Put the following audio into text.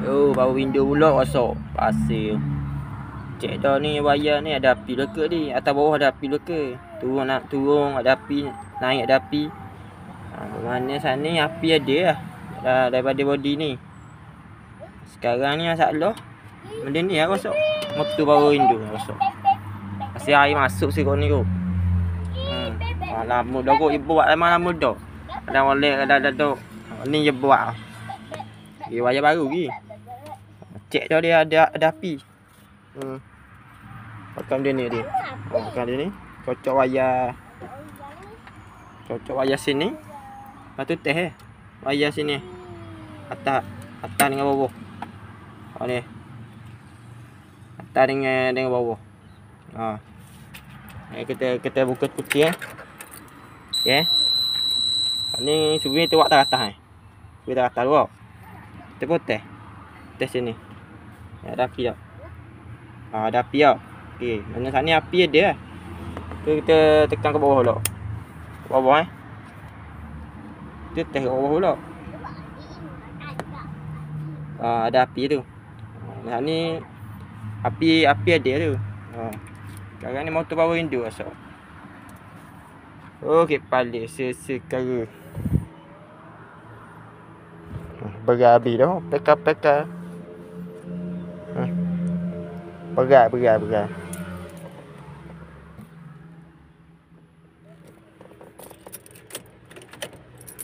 Oh, baru window pula rosak. Pasir. Cek dah ni wayar ni ada api leka ni. Atas bawah ada api leka. Turun nak turun ada api, naik ada api. Mana sana api ada lah. Daripada body ni. Sekarang ni masalah. Benda ni lah rosak. Motor baru window rosak. Masih air masuk sikit ni kot. Lama dah kot. Ibu buat lama-lama dah. Kadang oleh kadang duduk. Ni je buat. Wayar baru lagi. Cek dah dia ada api. Pakai dia ni dia. Pakai dia ni. Cocok wayar. Cocok wayar sini. Lepas tu teh wayar sini. Atas dengan bawah. Ni. Atas dengan bawah. Kita buka kunci okey. Ni subi tu buat atas Subi atas dulu. Kita pun teh sini. Ada api tak? Ada api tak? Okey, mana sana api ada lah. Tu kita tekan ke bawah dulu. Ke bawah Kita teh ke bawah dulu. Ada api tu. Nah ni api ada tu. Sekarang ni motor power window asal. Okey, balik sesekara. Berabi dah. Peka. Berat.